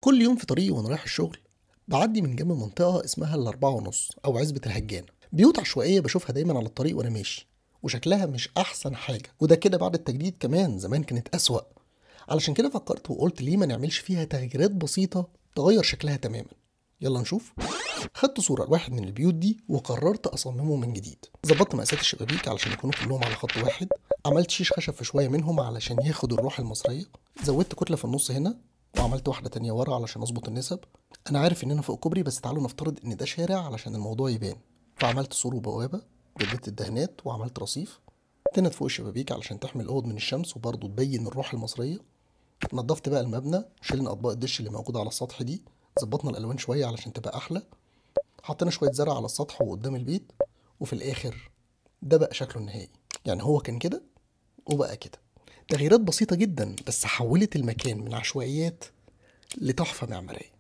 كل يوم في طريقي وانا رايح الشغل بعدي من جنب منطقة اسمها الأربعة ونص أو عزبة الهجان. بيوت عشوائية بشوفها دايما على الطريق وأنا ماشي، وشكلها مش أحسن حاجة، وده كده بعد التجديد كمان، زمان كانت أسوأ. علشان كده فكرت وقلت ليه ما نعملش فيها تغييرات بسيطة تغير شكلها تماما. يلا نشوف. خدت صورة لواحد من البيوت دي وقررت أصممه من جديد. ظبطت مقاسات الشبابيك علشان يكونوا كلهم على خط واحد، عملت شيش خشب في شوية منهم علشان ياخد الروح المصرية، زودت كتلة في النص هنا، وعملت واحدة تانية ورا علشان أظبط النسب. أنا عارف إننا فوق كوبري، بس تعالوا نفترض إن ده شارع علشان الموضوع يبان. فعملت سور وبوابة، جددت الدهانات وعملت رصيف، تنت فوق الشبابيك علشان تحمي الأوض من الشمس وبرضه تبين الروح المصرية. نضفت بقى المبنى، شلنا أطباق الدش اللي موجودة على السطح دي، ظبطنا الألوان شوية علشان تبقى أحلى، حطينا شوية زرع على السطح وقدام البيت، وفي الآخر ده بقى شكله النهائي. يعني هو كان كده وبقى كده. تغييرات بسيطة جدا بس حولت المكان من عشوائيات لتحفة معمارية.